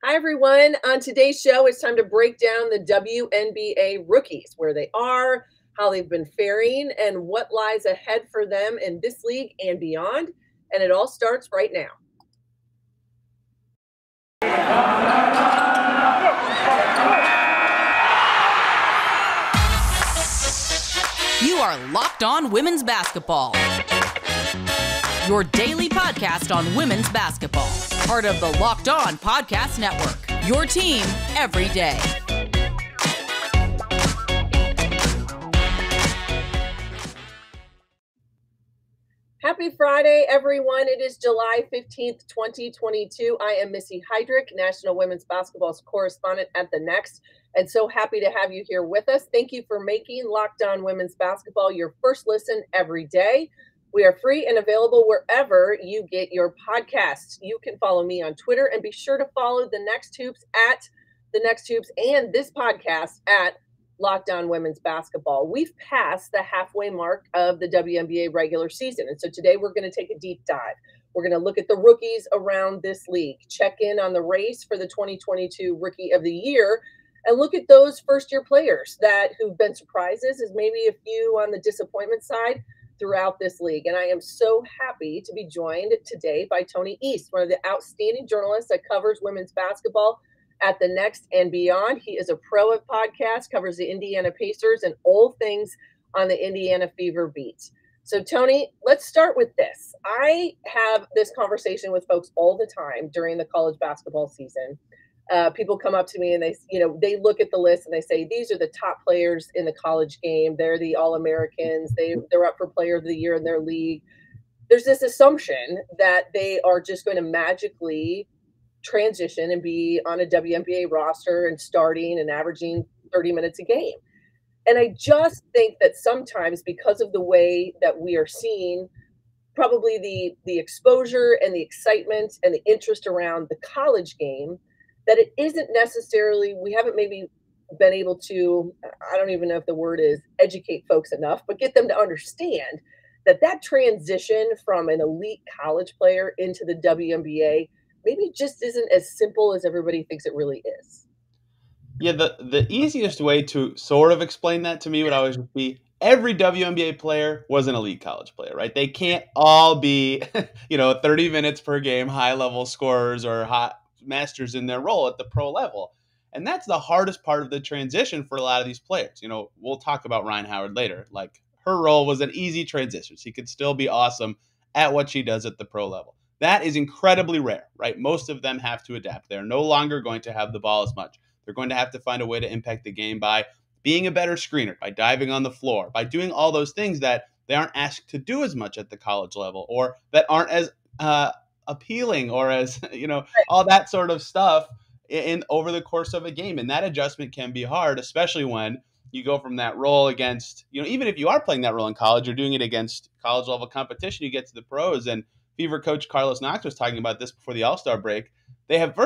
Hi, everyone. On today's show, it's time to break down the WNBA rookies, where they are, how they've been faring, and what lies ahead for them in this league and beyond. And it all starts right now. You are Locked On Women's Basketball, your daily podcast on women's basketball. Part of the Locked On Podcast Network, your team every day. Happy Friday, everyone. It is July 15th, 2022. I am Missy Heidrick, National Women's Basketball correspondent at The Next, and so happy to have you here with us. Thank you for making Locked On Women's Basketball your first listen every day. We are free and available wherever you get your podcasts. You can follow me on Twitter and be sure to follow The Next Hoops at The Next Hoops and this podcast at Locked On Women's Basketball. We've passed the halfway mark of the WNBA regular season. And so today we're going to take a deep dive. We're going to look at the rookies around this league, check in on the race for the 2022 Rookie of the Year, and look at those first-year players who've been surprises, as maybe a few on the disappointment side throughout this league. And I am so happy to be joined today by Tony East, one of the outstanding journalists that covers women's basketball at The Next and beyond. He is a pro of podcasts, covers the Indiana Pacers and all things on the Indiana Fever beat. So Tony, let's start with this. I have this conversation with folks all the time during the college basketball season. People come up to me and they look at the list and they say, these are the top players in the college game. They're the All-Americans. They're up for Player of the Year in their league. There's this assumption that they are just going to magically transition and be on a WNBA roster and starting and averaging 30 minutes a game. And I just think that sometimes, because of the way that we are seeing probably the exposure and the excitement and the interest around the college game, that it isn't necessarily, we haven't maybe been able to, I don't even know if the word is educate folks enough, but get them to understand that transition from an elite college player into the WNBA maybe just isn't as simple as everybody thinks it really is. Yeah, the easiest way to sort of explain that to me would always be every WNBA player was an elite college player, right? They can't all be, 30 minutes per game, high-level scorers or hot masters in their role at the pro level. And that's the hardest part of the transition for a lot of these players. We'll talk about Rhyne Howard later. Like, her role was an easy transition. She could still be awesome at what she does at the pro level. That is incredibly rare, right? Most of them have to adapt. They're no longer going to have the ball as much. They're going to have to find a way to impact the game by being a better screener, by diving on the floor, by doing all those things that they aren't asked to do as much at the college level, or that aren't as appealing, or as, all that sort of stuff in over the course of a game. And that adjustment can be hard, especially when you go from that role against, even if you are playing that role in college, you're doing it against college level competition, you get to the pros. And Fever coach Carlos Knox was talking about this before the All-Star break. They have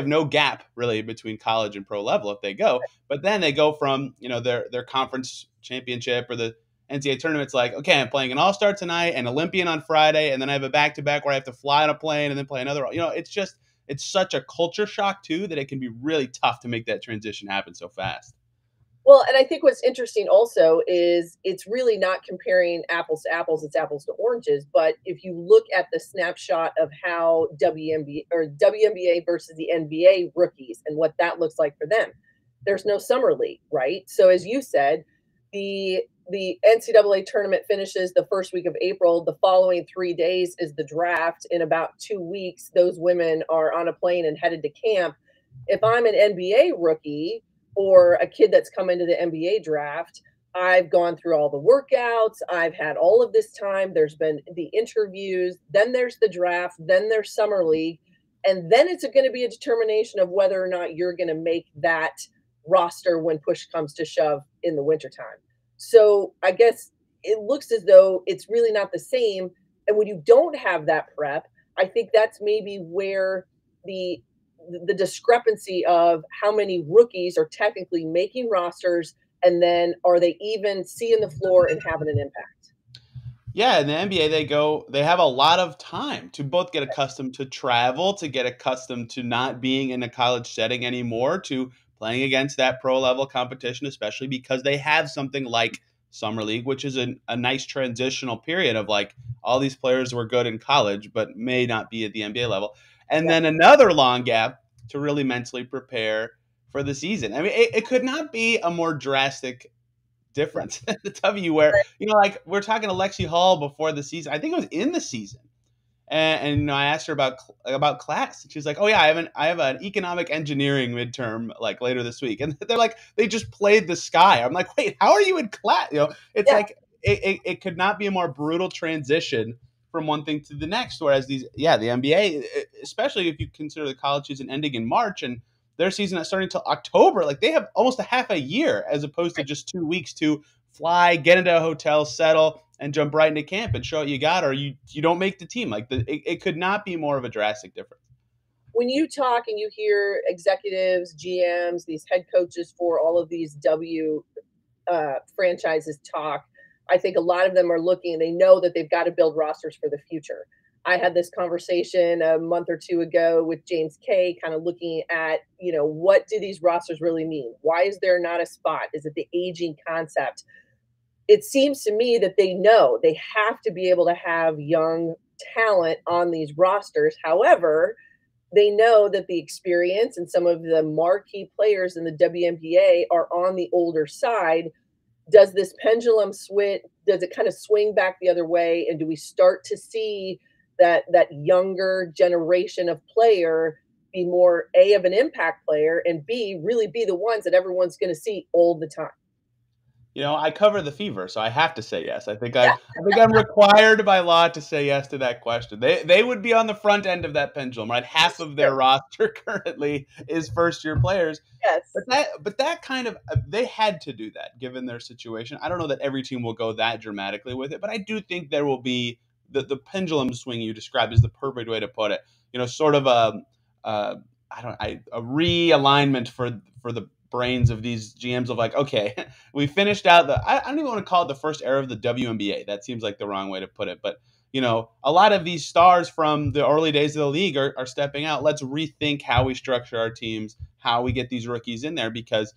no gap really between college and pro level if they go, but then they go from, their conference championship or the NCAA tournament's like, okay, I'm playing an All-Star tonight and Olympian on Friday, and then I have a back-to-back where I have to fly on a plane and then play another. It's such a culture shock too that it can be really tough to make that transition happen so fast. Well, and I think what's interesting also is it's really not comparing apples to apples, it's apples to oranges. But if you look at the snapshot of how WNBA versus the NBA rookies and what that looks like for them, there's no summer league, right? So as you said, the NCAA tournament finishes the first week of April. The following 3 days is the draft. In about 2 weeks, those women are on a plane and headed to camp. If I'm an NBA rookie or a kid that's come into the NBA draft, I've gone through all the workouts. I've had all of this time. There's been the interviews. Then there's the draft. Then there's summer league. And then it's going to be a determination of whether or not you're going to make that roster when push comes to shove in the wintertime. So I guess it looks as though it's really not the same. And when you don't have that prep, I think that's maybe where the discrepancy of how many rookies are technically making rosters, and then are they even seeing the floor and having an impact? Yeah, in the NBA, they have a lot of time to both get accustomed to travel, to get accustomed to not being in a college setting anymore, to playing against that pro level competition, especially because they have something like Summer League, which is a nice transitional period of like all these players were good in college, but may not be at the NBA level. And Yeah. then another long gap to really mentally prepare for the season. I mean, it could not be a more drastic difference in the W where, Right. like we're talking to Lexi Hall before the season. I think it was in the season. And I asked her about class. She's like, "Oh yeah, I have an economic engineering midterm like later this week." And they're like, they just played the sky. I'm like, "Wait, how are you in class?" It's Yeah. like it could not be a more brutal transition from one thing to the next. Whereas the NBA, especially if you consider the college season ending in March and their season not starting until October, like they have almost a half a year as opposed to just 2 weeks to fly, get into a hotel, settle, and jump right into camp and show what you got, or you don't make the team. Like it could not be more of a drastic difference. When you talk and you hear executives, GMs, these head coaches for all of these franchises talk, I think a lot of them are looking and they know that they've got to build rosters for the future. I had this conversation a month or two ago with James Kay, kind of looking at, what do these rosters really mean? Why is there not a spot? Is it the aging concept? It seems to me that they know they have to be able to have young talent on these rosters. However, they know that the experience and some of the marquee players in the WNBA are on the older side. Does this pendulum switch? Does it kind of swing back the other way? And do we start to see that younger generation of player be more of an impact player and really be the ones that everyone's going to see all the time? I cover the Fever, so I have to say yes. I think I'm required by law to say yes to that question. They would be on the front end of that pendulum, right? Half of their roster currently is first year players. Yes. But that kind of they had to do that given their situation. I don't know that every team will go that dramatically with it, but I do think there will be the pendulum swing you described is the perfect way to put it. Sort of a realignment for the brains of these GMs of like, okay, we finished out I don't even want to call it the first era of the WNBA. That seems like the wrong way to put it. But, a lot of these stars from the early days of the league are stepping out. Let's rethink how we structure our teams, how we get these rookies in there, because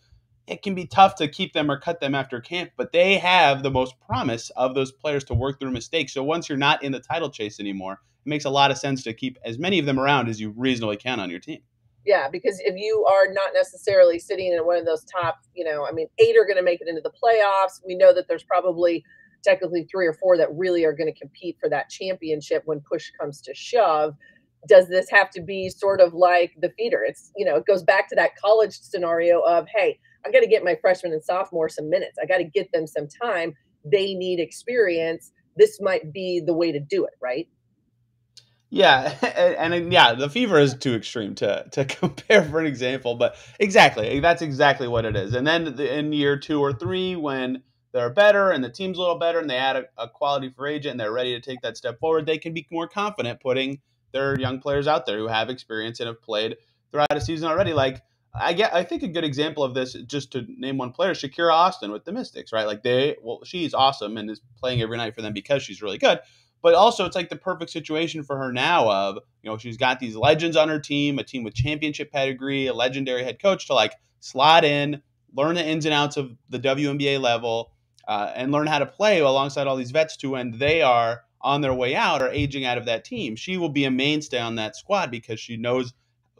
it can be tough to keep them or cut them after camp, but they have the most promise of those players to work through mistakes. So once you're not in the title chase anymore, it makes a lot of sense to keep as many of them around as you reasonably can on your team. Yeah, because if you are not necessarily sitting in one of those top, 8 are going to make it into the playoffs. We know that there's probably technically 3 or 4 that really are going to compete for that championship when push comes to shove. Does this have to be sort of like the feeder? It's, it goes back to that college scenario of, hey, I got to get my freshmen and sophomore some minutes. I got to get them some time. They need experience. This might be the way to do it, right? Yeah, and the Fever is too extreme to compare for an example, but exactly, that's exactly what it is. And then in year 2 or 3, when they're better and the team's a little better and they add a quality free agent and they're ready to take that step forward, they can be more confident putting their young players out there who have experience and have played throughout a season already. Like I think a good example of this, just to name one player, Shakira Austin with the Mystics, right? Like she's awesome and is playing every night for them because she's really good. But also, it's like the perfect situation for her now of, she's got these legends on her team, a team with championship pedigree, a legendary head coach to like slot in, learn the ins and outs of the WNBA level, and learn how to play alongside all these vets to when they are on their way out or aging out of that team. She will be a mainstay on that squad because she knows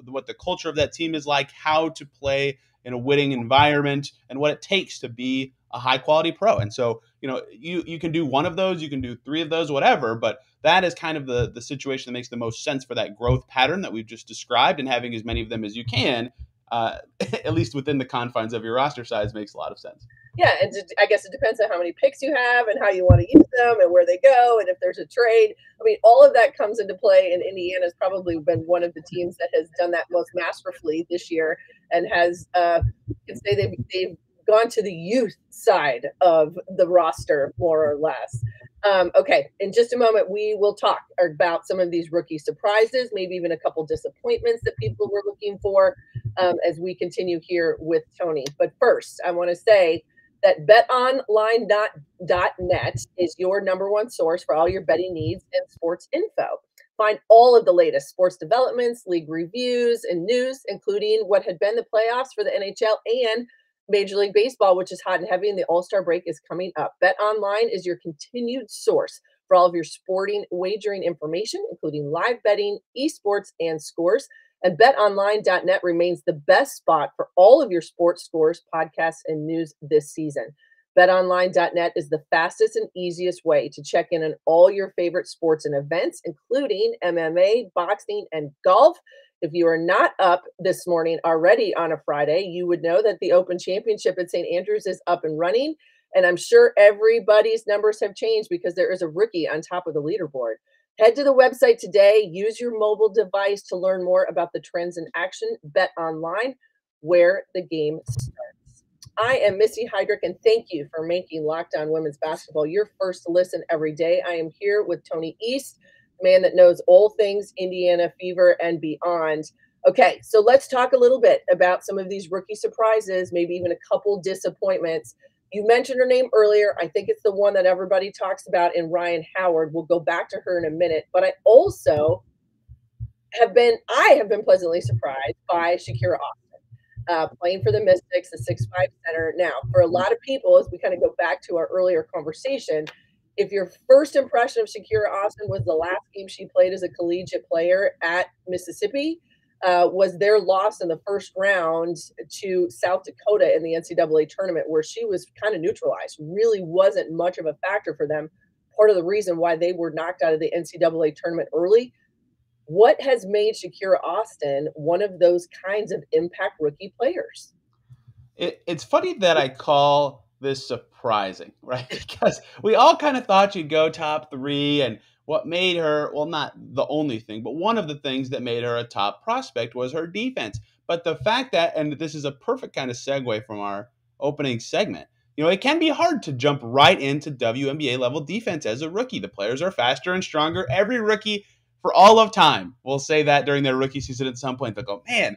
what the culture of that team is like, how to play in a winning environment, and what it takes to be a high quality pro. And so, you can do one of those, you can do 3 of those, whatever, but that is kind of the situation that makes the most sense for that growth pattern that we've just described, and having as many of them as you can, at least within the confines of your roster size, makes a lot of sense. Yeah, and I guess it depends on how many picks you have and how you want to use them and where they go and if there's a trade. I mean, all of that comes into play, and Indiana's probably been one of the teams that has done that most masterfully this year and has, you can say they've gone to the youth side of the roster, more or less. Okay, in just a moment, we will talk about some of these rookie surprises, maybe even a couple disappointments that people were looking for as we continue here with Tony. But first, I want to say that betonline.net is your number one source for all your betting needs and sports info. Find all of the latest sports developments, league reviews, and news, including what had been the playoffs for the NHL and Major League Baseball, which is hot and heavy, and the All-Star break is coming up. BetOnline is your continued source for all of your sporting wagering information, including live betting, esports, and scores. And betonline.net remains the best spot for all of your sports scores, podcasts, and news this season. BetOnline.net is the fastest and easiest way to check in on all your favorite sports and events, including MMA, boxing, and golf. If you are not up this morning already on a Friday, you would know that the Open Championship at St. Andrews is up and running. And I'm sure everybody's numbers have changed because there is a rookie on top of the leaderboard. Head to the website today. Use your mobile device to learn more about the trends in action. Bet online, where the game starts. I am Missy Heidrick, and thank you for making Locked On Women's Basketball your first listen every day. I am here with Tony East, the man that knows all things Indiana Fever and beyond. Okay, so let's talk a little bit about some of these rookie surprises, maybe even a couple disappointments. You mentioned her name earlier. I think it's the one that everybody talks about in Rhyne Howard. We'll go back to her in a minute. But I also have been pleasantly surprised by Shakira Austin, playing for the Mystics, the 6'5" center. Now, for a lot of people, as we kind of go back to our earlier conversation, if your first impression of Shakira Austin was the last game she played as a collegiate player at Mississippi, was their loss in the first round to South Dakota in the NCAA tournament, where she was kind of neutralized, really wasn't much of a factor for them. Part of the reason why they were knocked out of the NCAA tournament early. What has made Shakira Austin one of those kinds of impact rookie players? It's funny that I call this surprising, right? Because we all kind of thought she'd go top 3, and what made her, well, not the only thing, but one of the things that made her a top prospect was her defense. But the fact that, and this is a perfect kind of segue from our opening segment, it can be hard to jump right into WNBA level defense as a rookie. The players are faster and stronger. Every rookie for all of time will say that during their rookie season at some point. They'll go, man,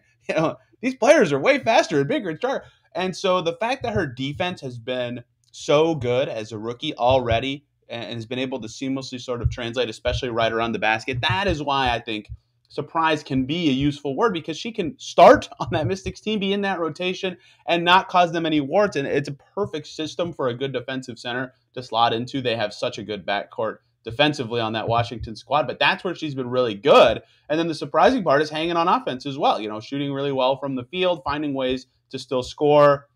these players are way faster and bigger and stronger. And so the fact that her defense has been so good as a rookie already, and has been able to seamlessly sort of translate, especially right around the basket. That is why I think surprise can be a useful word, because she can start on that Mystics team, be in that rotation, and not cause them any warts. And it's a perfect system for a good defensive center to slot into. They have such a good backcourt defensively on that Washington squad, but that's where she's been really good. And then the surprising part is hanging on offense as well, shooting really well from the field, finding ways to still score.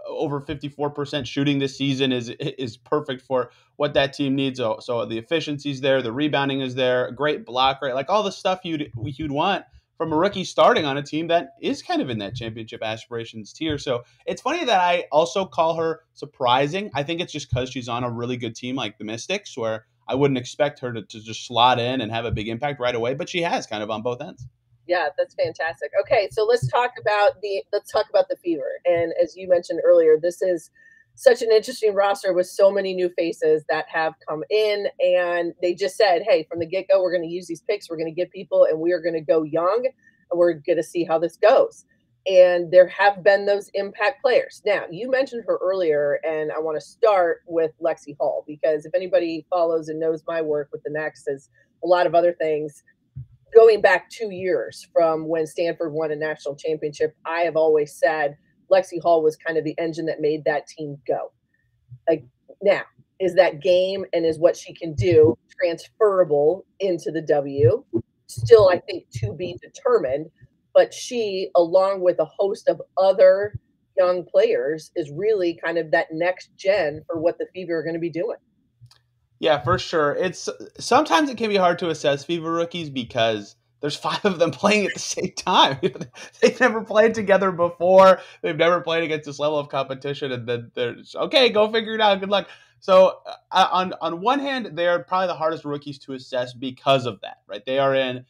Over 54% shooting this season is perfect for what that team needs. So the efficiency's there, the rebounding is there, a great block rate, like all the stuff you'd want from a rookie starting on a team that is kind of in that championship aspirations tier. So it's funny that I also call her surprising. I think it's just because she's on a really good team like the Mystics, where I wouldn't expect her to just slot in and have a big impact right away, but she has kind of on both ends. Yeah, that's fantastic. Okay, so let's talk about the Fever. And as you mentioned earlier, this is such an interesting roster with so many new faces that have come in, and they just said, hey, from the get-go, we're going to use these picks, we're going to get people, and we are going to go young, and we're going to see how this goes. And there have been those impact players. Now, you mentioned her earlier, and I want to start with Lexi Hall, because if anybody follows and knows my work with the Next, as a lot of other things, going back 2 years from when Stanford won a national championship, I have always said Lexi Hall was kind of the engine that made that team go. Like, now, is that game and is what she can do transferable into the W? Still, I think, to be determined. But she, along with a host of other young players, is really kind of that next gen for what the Fever are going to be doing. Yeah, for sure. Sometimes it can be hard to assess Fever rookies because there's 5 of them playing at the same time. They've never played together before. They've never played against this level of competition, and then they're just, okay, go figure it out. Good luck. So on one hand, they're probably the hardest rookies to assess because of that, right? They are in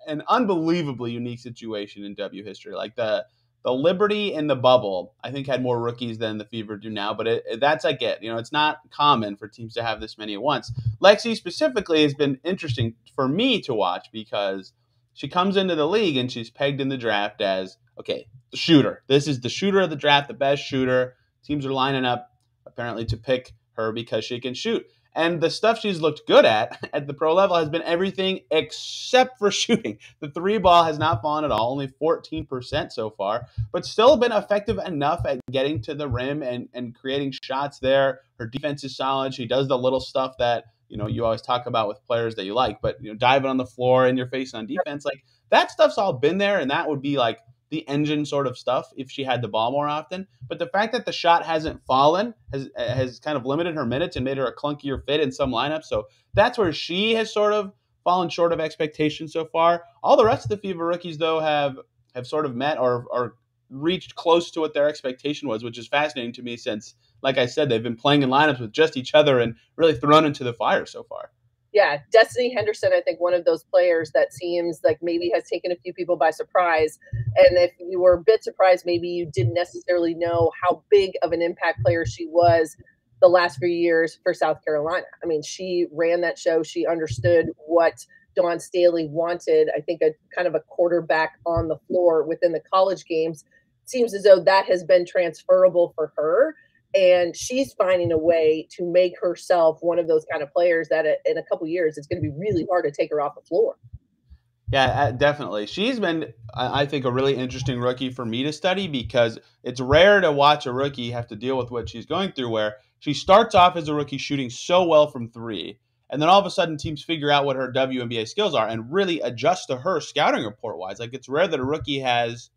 an unbelievably unique situation in W history. Like the Liberty in the bubble, I think, had more rookies than the Fever do now, but that's I get. It's not common for teams to have this many at once. Lexi specifically has been interesting for me to watch because she comes into the league and she's pegged in the draft as, okay, the shooter. This is the shooter of the draft, the best shooter. teams are lining up apparently to pick her because she can shoot. And the stuff she's looked good at the pro level has been everything except for shooting. The three ball has not fallen at all, only 14% so far, but still been effective enough at getting to the rim and creating shots there. Her defense is solid. She does the little stuff that, you always talk about with players that you like, but, diving on the floor in your face on defense, like that stuff's all been there. And that would be like the engine sort of stuff if she had the ball more often. But the fact that the shot hasn't fallen has kind of limited her minutes and made her a clunkier fit in some lineups. So that's where she has sort of fallen short of expectations so far. All the rest of the Fever rookies, though, have sort of met or reached close to what their expectation was, which is fascinating to me since, like I said, they've been playing in lineups with just each other and really thrown into the fire so far. Yeah, Destanni Henderson, I think one of those players that seems like maybe has taken a few people by surprise. And if you were a bit surprised, maybe you didn't necessarily know how big of an impact player she was the last few years for South Carolina. I mean, she ran that show. She understood what Dawn Staley wanted. I think a kind of a quarterback on the floor within the college games. It seems as though that has been transferable for her. And she's finding a way to make herself one of those kind of players that in a couple years, it's going to be really hard to take her off the floor. Yeah, definitely. She's been, I think, a really interesting rookie for me to study because it's rare to watch a rookie have to deal with what she's going through, where she starts off as a rookie shooting so well from three, and then all of a sudden teams figure out what her WNBA skills are and really adjust to her scouting report-wise. Like, it's rare that a rookie has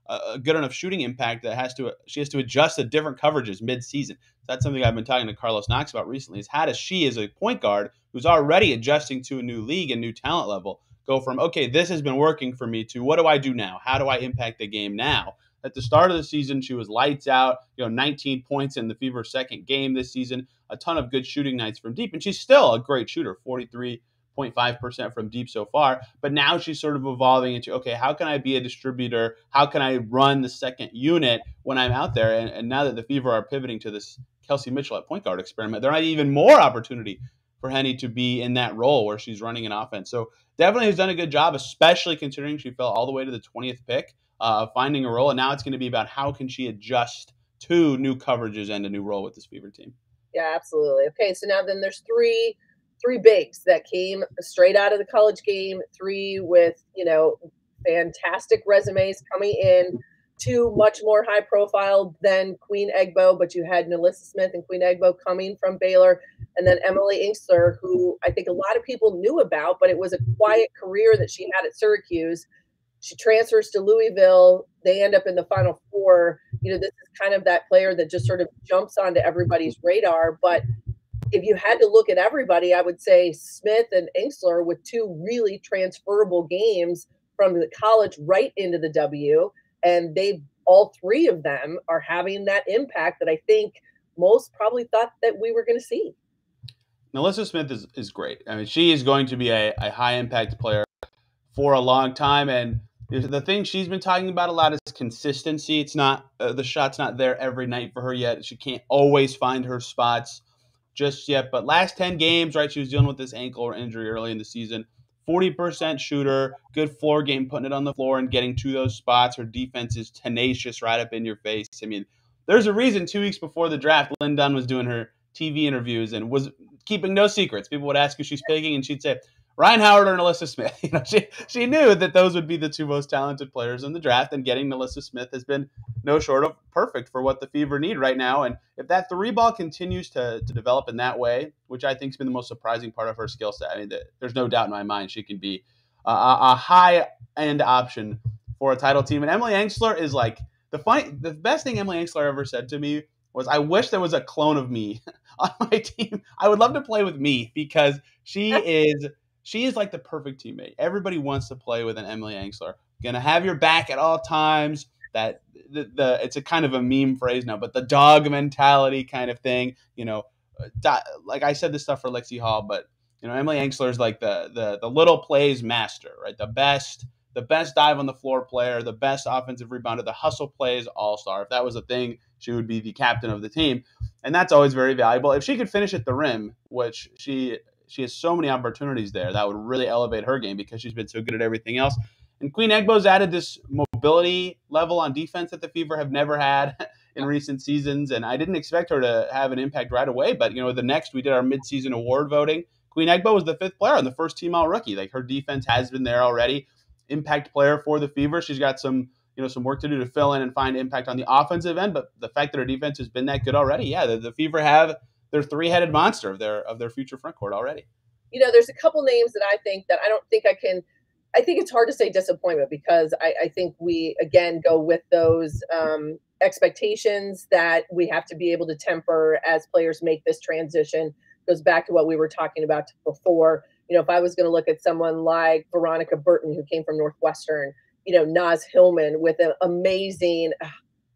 a good enough shooting impact that she has to adjust to different coverages mid-season. So that's something I've been talking to Carlos Knox about recently, is how does she, as a point guard who's already adjusting to a new league and new talent level, go from, okay, this has been working for me, to what do I do now? How do I impact the game now? At the start of the season, she was lights out, 19 points in the Fever's second game this season, a ton of good shooting nights from deep, and she's still a great shooter, 43.5% from deep so far. But now she's sort of evolving into, okay, how can I be a distributor? How can I run the second unit when I'm out there? And now that the Fever are pivoting to this Kelsey Mitchell at point guard experiment, there might be even more opportunity for Henny to be in that role where she's running an offense. So definitely has done a good job, especially considering she fell all the way to the 20th pick of finding a role. And now it's going to be about how can she adjust to new coverages and a new role with this Fever team. Yeah, absolutely. Okay, so now then there's three bigs that came straight out of the college game, three with, fantastic resumes coming in, two much more high profile than Queen Egbo, but you had NaLyssa Smith and Queen Egbo coming from Baylor, and then Emily Inkster, who I think a lot of people knew about, but it was a quiet career that she had at Syracuse. She transfers to Louisville. They end up in the Final Four. This is kind of that player that just sort of jumps onto everybody's radar. But if you had to look at everybody, I would say Smith and Inkster with two really transferable games from the college right into the W. And all three of them are having that impact that I think most probably thought that we were going to see. NaLyssa Smith is great. I mean, she is going to be a high impact player for a long time. And the thing she's been talking about a lot is consistency. It's not the shot's not there every night for her yet. She can't always find her spots just yet. But last 10 games, right, she was dealing with this ankle or injury early in the season. 40% shooter, good floor game, putting it on the floor and getting to those spots. Her defense is tenacious, right up in your face. I mean, there's a reason 2 weeks before the draft, Lynn Dunn was doing her TV interviews and was keeping no secrets. People would ask who she's picking, and she'd say, Rhyne Howard or NaLyssa Smith. She knew that those would be the two most talented players in the draft, and getting NaLyssa Smith has been no short of perfect for what the Fever need right now. And if that three ball continues to develop in that way, which I think has been the most surprising part of her skill set, I mean, there's no doubt in my mind she can be a high-end option for a title team. And Emily Inkster is like, the best thing Emily Inkster ever said to me was, I wish there was a clone of me on my team. I would love to play with me, because she is like the perfect teammate. Everybody wants to play with an Emily Inkster. Gonna have your back at all times. That it's a kind of a meme phrase now, but the dog mentality kind of thing. Like I said this stuff for Lexi Hall, but Emily Inkster is like the little plays master, right? The best dive on the floor player, the best offensive rebounder, the hustle plays all-star. If that was a thing, she would be the captain of the team, and that's always very valuable. If she could finish at the rim, which she has so many opportunities there, that would really elevate her game because she's been so good at everything else. And Queen Egbo's added this mobility level on defense that the Fever have never had in recent seasons, and I didn't expect her to have an impact right away. But, we did our midseason award voting. Queen Egbo was the 5th player on the first team all-rookie. Like, her defense has been there already. Impact player for the Fever. She's got some work to do to fill in and find impact on the offensive end, but the fact that her defense has been that good already, the Fever have their 3-headed monster of their future front court already. There's a couple names that I think that I think it's hard to say disappointment, because I think we, again, go with those expectations that we have to be able to temper as players make this transition. Goes back to what we were talking about before. If I was going to look at someone like Veronica Burton, who came from Northwestern, Naz Hillman with an amazing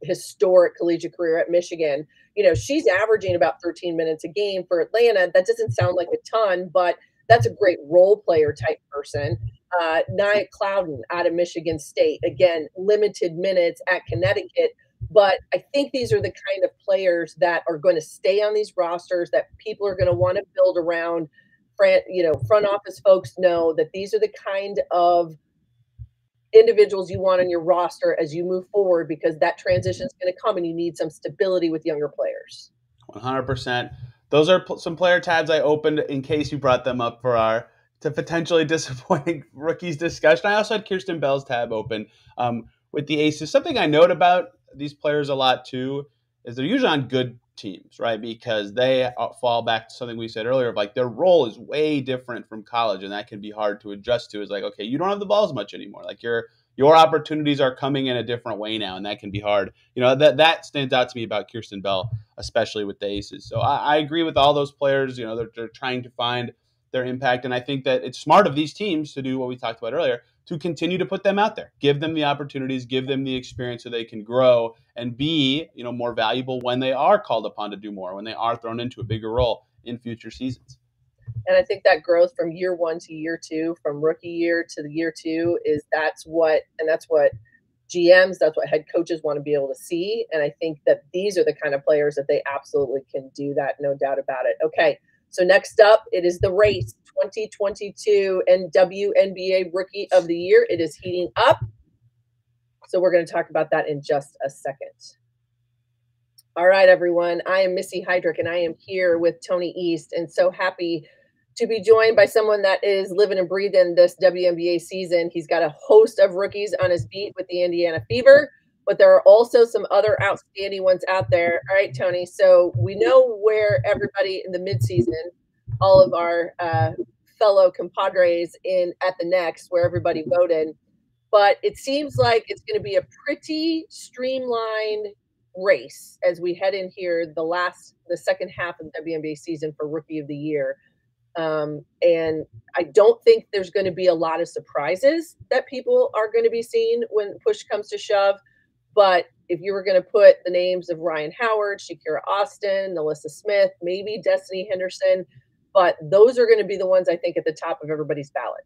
historic collegiate career at Michigan. She's averaging about 13 minutes a game for Atlanta. That doesn't sound like a ton, but that's a great role player type person. Nia Clouden out of Michigan State, again, limited minutes at Connecticut. But I think these are the kind of players that are going to stay on these rosters, that people are going to want to build around. Front office folks know that these are the kind of individuals you want on your roster as you move forward, because that transition is going to come and you need some stability with younger players. 100%. Those are some player tabs I opened in case you brought them up for our to potentially disappointing rookies discussion. I also had Kirsten Bell's tab open with the Aces. Something I note about these players a lot too is they're usually on good teams, right? Because they fall back to something we said earlier of like their role is way different from college, and that can be hard to adjust to. Is like, okay, you don't have the ball as much anymore. Like your opportunities are coming in a different way now, and that can be hard. That stands out to me about Kirsten Bell, especially with the Aces. So I agree with all those players. They're trying to find their impact, and I think that it's smart of these teams to do what we talked about earlier, to continue to put them out there, give them the opportunities, give them the experience so they can grow and be, more valuable when they are called upon to do more, when they are thrown into a bigger role in future seasons. And I think that growth from year 1 to year 2, from rookie year to the year 2, that's what GMs, that's what head coaches want to be able to see. And I think that these are the kind of players that they absolutely can do that, no doubt about it. Okay, so next up, it is the race 2022 and WNBA Rookie of the Year. It is heating up. So we're going to talk about that in just a second. All right, everyone. I am Missy Heidrick, and I am here with Tony East, and so happy to be joined by someone that is living and breathing this WNBA season. He's got a host of rookies on his beat with the Indiana Fever, but there are also some other outstanding ones out there. All right, Tony. So we know where everybody in the midseason, all of our fellow compadres at the next, where everybody voted. But it seems like it's going to be a pretty streamlined race as we head in here, the second half of the WNBA season for Rookie of the Year. And I don't think there's going to be a lot of surprises that people are going to be seeing when push comes to shove. But if you were going to put the names of Rhyne Howard, Shakira Austin, NaLyssa Smith, maybe Destanni Henderson, but those are going to be the ones I think at the top of everybody's ballot.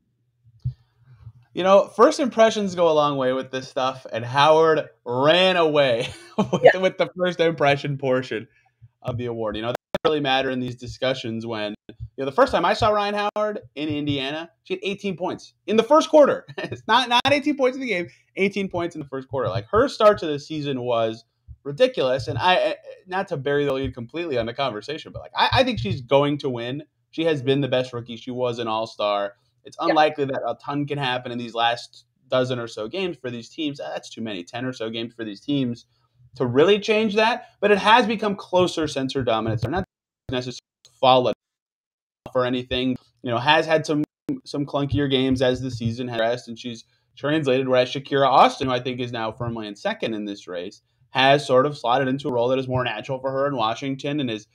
First impressions go a long way with this stuff, and Howard ran away with the first impression portion of the award. That doesn't really matter in these discussions when, the first time I saw Rhyne Howard in Indiana, she had 18 points in the first quarter. It's not 18 points in the game, 18 points in the first quarter. Like, her start to the season was ridiculous, and I, not to bury the lead completely on the conversation, but I think she's going to win. She has been the best rookie. She was an all-star. It's unlikely that a ton can happen in these last dozen or so games for these teams. That's too many, 10 or so games for these teams to really change that. But it has become closer since her dominance. They're not necessarily fallen or anything. Has had some clunkier games as the season has progressed, and she's translated. Whereas Shakira Austin, who I think is now firmly in second in this race, has sort of slotted into a role that is more natural for her in Washington and is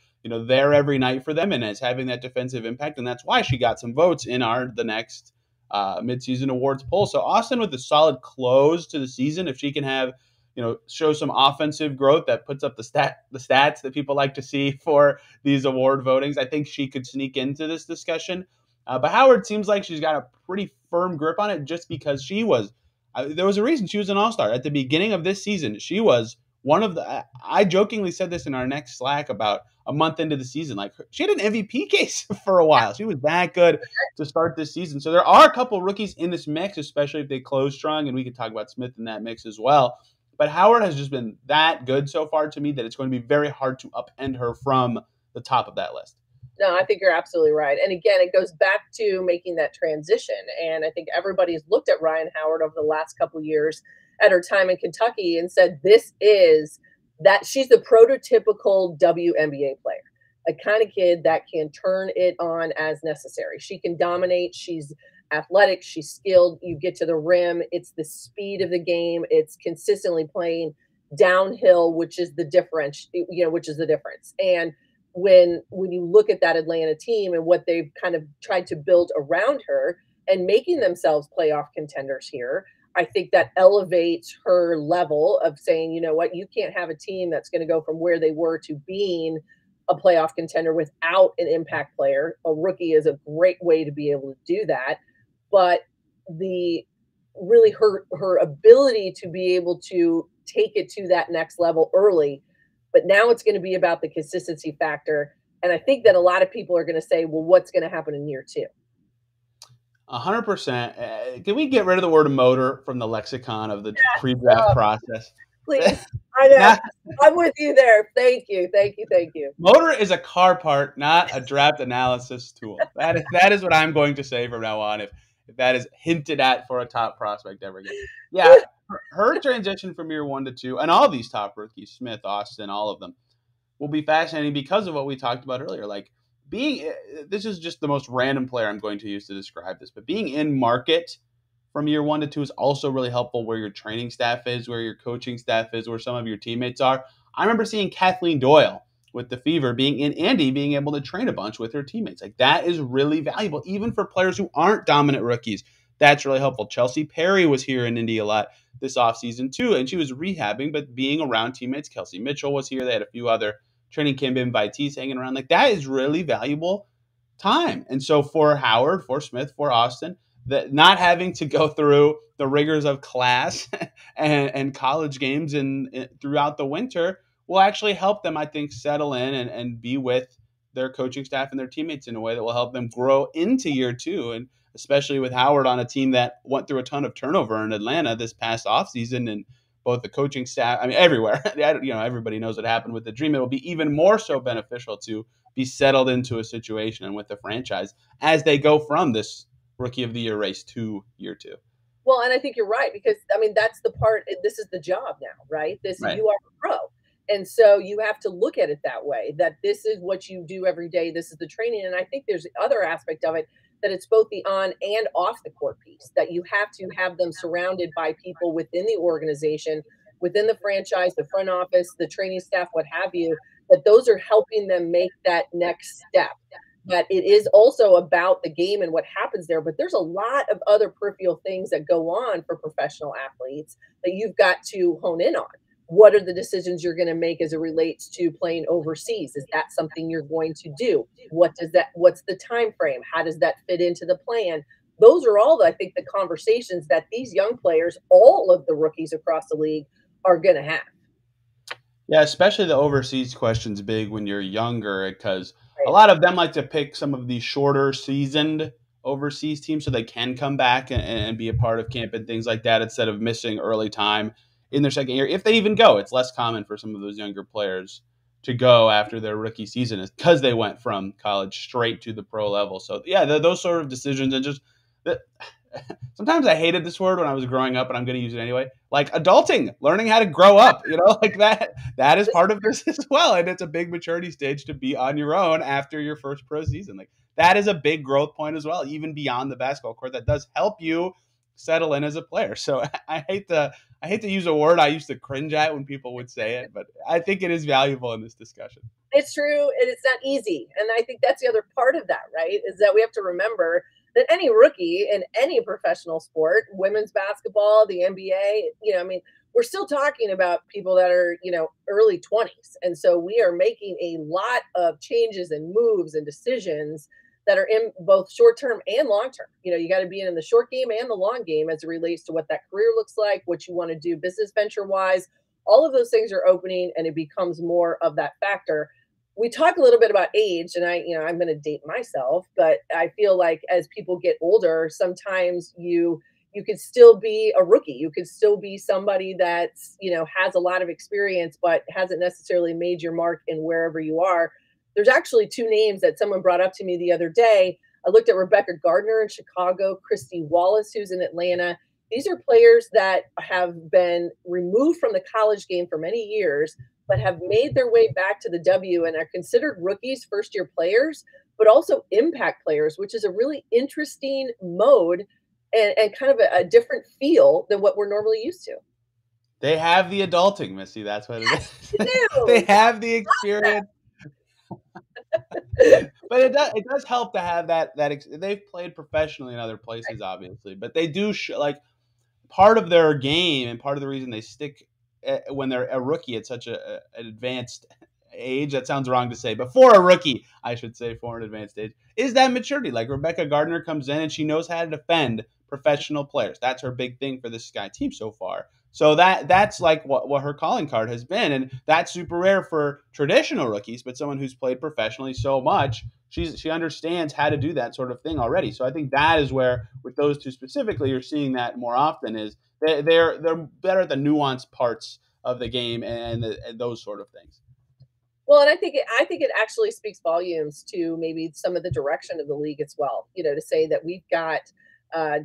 there every night for them and is having that defensive impact. And that's why she got some votes in the next midseason awards poll. So Austin with a solid close to the season, if she can have, show some offensive growth that puts up the stats that people like to see for these award votings, I think she could sneak into this discussion. But Howard seems like she's got a pretty firm grip on it just because she was, there was a reason she was an all-star. At the beginning of this season, she was one of the, I jokingly said this in our next Slack about a month into the season, like she had an MVP case for a while. She was that good to start this season. So there are a couple rookies in this mix, especially if they close strong, and we can talk about Smith in that mix as well. But Howard has just been that good so far to me that it's going to be very hard to upend her from the top of that list. No, I think you're absolutely right. And again, it goes back to making that transition. And I think everybody's looked at Rhyne Howard over the last couple of years at her time in Kentucky and said, this is that she's the prototypical WNBA player, a kind of kid that can turn it on as necessary. She can dominate. She's athletic. She's skilled. You get to the rim. It's the speed of the game. It's consistently playing downhill, which is the difference, which is the difference. And when you look at that Atlanta team and what they've kind of tried to build around her and making themselves playoff contenders here, I think that elevates her level of saying, you know what, you can't have a team that's going to go from where they were to being a playoff contender without an impact player. A rookie is a great way to be able to do that. But her ability to be able to take it to that next level early. But now it's going to be about the consistency factor. And I think that a lot of people are going to say, well, what's going to happen in year two? 100%. Can we get rid of the word motor from the lexicon of the pre-draft process? Please. I know. I'm with you there. Thank you. Motor is a car part, not a draft analysis tool. That is what I'm going to say from now on if that is hinted at for a top prospect ever again. Yeah. Her transition from year 1 to 2, and all these top rookies, Smith, Austin, all of them, will be fascinating because of what we talked about earlier. Like this is just the most random player I'm going to use to describe this, but being in market from year 1 to 2 is also really helpful where your training staff is, where your coaching staff is, where some of your teammates are. I remember seeing Kathleen Doyle with the Fever being in Indy, being able to train a bunch with her teammates. Like that is really valuable, even for players who aren't dominant rookies. That's really helpful. Chelsea Perry was here in Indy a lot this offseason too, and she was rehabbing, but being around teammates. Kelsey Mitchell was here. They had a few other training camp invitees hanging around. Like that is really valuable time. And so for Howard, for Smith, for Austin, that not having to go through the rigors of class and college games throughout the winter will actually help them, I think, settle in and be with their coaching staff and their teammates in a way that will help them grow into year 2. And especially with Howard on a team that went through a ton of turnover in Atlanta this past offseason, and both the coaching staff, I mean, everywhere, everybody knows what happened with the Dream. It will be even more so beneficial to be settled into a situation and with the franchise as they go from this Rookie of the Year race to year 2. Well, and I think you're right, because, I mean, that's the part, this is the job now, right? Right. You are a pro. And so you have to look at it that way, that this is what you do every day. This is the training. And I think there's the other aspect of it, that it's both the on and off the court piece, that you have to have them surrounded by people within the organization, within the franchise, the front office, the training staff, what have you, that those are helping them make that next step. But it is also about the game and what happens there. But there's a lot of other peripheral things that go on for professional athletes that you've got to hone in on. What are the decisions you're going to make as it relates to playing overseas? Is that something you're going to do? What's the time frame? How does that fit into the plan? Those are all, I think, the conversations that these young players, all of the rookies across the league, are going to have. Yeah, especially the overseas question's big when you're younger, because a lot of them like to pick some of these shorter seasoned overseas teams so they can come back and be a part of camp and things like that instead of missing early time in their second year. If they even go, it's less common for some of those younger players to go after their rookie season because they went from college straight to the pro level. So yeah, those sort of decisions, and just sometimes I hated this word when I was growing up, and I'm going to use it anyway. Like adulting, learning how to grow up, like that is part of this as well. And it's a big maturity stage to be on your own after your first pro season. Like that is a big growth point as well, even beyond the basketball court. That does help you settle in as a player. So I hate to use a word I used to cringe at when people would say it, but I think it is valuable in this discussion. It's true, and it's not easy. And I think that's the other part of that, right? Is that we have to remember that any rookie in any professional sport, women's basketball, the NBA, we're still talking about people that are, early 20s. And so we are making a lot of changes and moves and decisions that are in both short-term and long-term. You got to be in the short game and the long game as it relates to what that career looks like, what you want to do business venture-wise. All of those things are opening, and it becomes more of that factor. We talk a little bit about age, and I'm going to date myself, but I feel like as people get older, sometimes you you could still be a rookie. You could still be somebody that's, has a lot of experience, but hasn't necessarily made your mark in wherever you are. There's actually two names that someone brought up to me the other day. I looked at Rebecca Gardner in Chicago, Christy Wallace, who's in Atlanta. These are players that have been removed from the college game for many years, but have made their way back to the W and are considered rookies, first-year players, but also impact players, which is a really interesting mode and kind of a different feel than what we're normally used to. They have the adulting, Missy. That's what it is. They do. They have the experience. But it does help to have that they've played professionally in other places, obviously, but they do part of their game and part of the reason they stick when they're a rookie at such an advanced age. That sounds wrong to say, but for a rookie, I should say, for an advanced age, is that maturity. Like Rebecca Gardner comes in and she knows how to defend professional players. That's her big thing for this Sky team so far. So that's like what her calling card has been, and that's super rare for traditional rookies. But someone who's played professionally so much, she understands how to do that sort of thing already. So I think that is where, with those two specifically, you're seeing that more often. Is they're better at the nuanced parts of the game and those sort of things. Well, and I think it actually speaks volumes to maybe some of the direction of the league as well. To say that we've got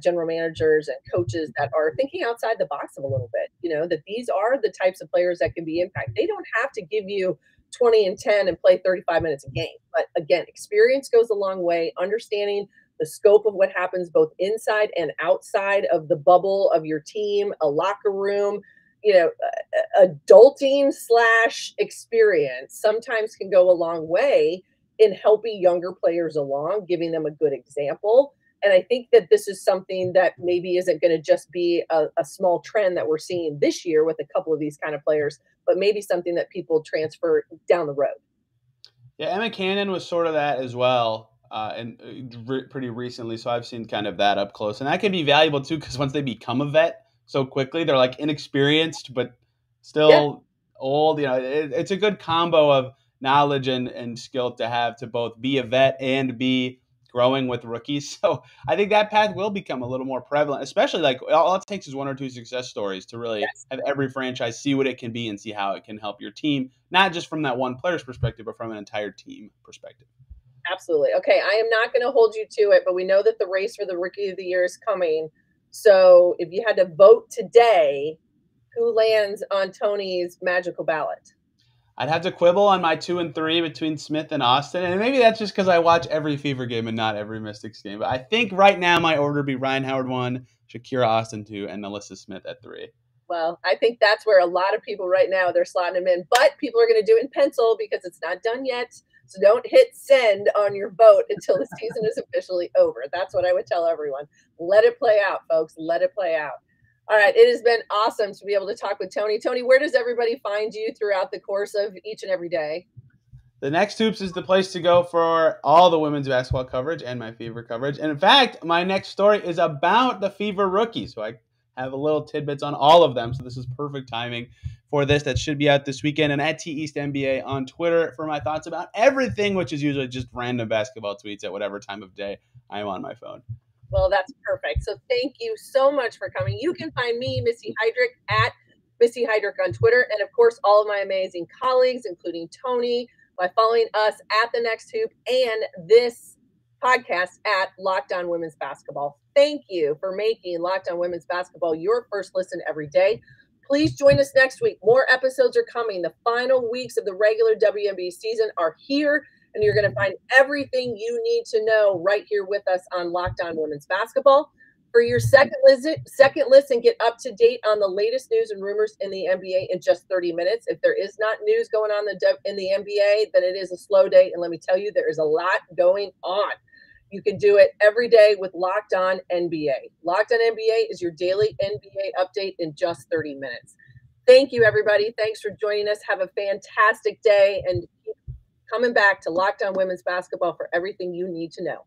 general managers and coaches that are thinking outside the box a little bit, that these are the types of players that can be impact. They don't have to give you 20 and 10 and play 35 minutes a game. But again, experience goes a long way. Understanding the scope of what happens both inside and outside of the bubble of your team, a locker room, adulting / experience sometimes can go a long way in helping younger players along, giving them a good example. And I think that this is something that maybe isn't going to just be a small trend that we're seeing this year with a couple of these kind of players, but maybe something that people transfer down the road. Yeah, Emma Cannon was sort of that as well, and pretty recently. So I've seen kind of that up close. And that can be valuable too, because once they become a vet so quickly, they're like inexperienced, but still old. It's a good combo of knowledge and skill to have to both be a vet and be growing with rookies. So I think that path will become a little more prevalent, especially like all it takes is one or two success stories to really have every franchise see what it can be and see how it can help your team, not just from that one player's perspective, but from an entire team perspective. Absolutely. Okay, I am not going to hold you to it, but we know that the race for the Rookie of the Year is coming. So if you had to vote today, who lands on Tony's magical ballot? I'd have to quibble on my 2 and 3 between Smith and Austin, and maybe that's just because I watch every Fever game and not every Mystics game. But I think right now my order would be Rhyne Howard 1, Shakira Austin 2, and NaLyssa Smith at 3. Well, I think that's where a lot of people right now, they're slotting them in. But people are going to do it in pencil because it's not done yet. So don't hit send on your vote until the season is officially over. That's what I would tell everyone. Let it play out, folks. Let it play out. All right. It has been awesome to be able to talk with Tony. Tony, where does everybody find you throughout the course of each and every day? The Next Hoops is the place to go for all the women's basketball coverage and my Fever coverage. And in fact, my next story is about the Fever rookies. So I have a little tidbits on all of them. So this is perfect timing for this. That should be out this weekend. And at TEastNBA on Twitter for my thoughts about everything, which is usually just random basketball tweets at whatever time of day I am on my phone. Well, that's perfect. So thank you so much for coming. You can find me, Missy Heidrick, at Missy Heidrick on Twitter. And, of course, all of my amazing colleagues, including Tony, by following us at The Next Hoop and this podcast at Locked On Women's Basketball. Thank you for making Locked On Women's Basketball your first listen every day. Please join us next week. More episodes are coming. The final weeks of the regular WNBA season are here. And you're going to find everything you need to know right here with us on Locked On Women's Basketball. For your second listen, get up to date on the latest news and rumors in the NBA in just 30 minutes. If there is not news going on in the NBA, then it is a slow day. And let me tell you, there is a lot going on. You can do it every day with Locked On NBA. Locked On NBA is your daily NBA update in just 30 minutes. Thank you, everybody. Thanks for joining us. Have a fantastic day and keep coming back to Locked On Women's Basketball for everything you need to know.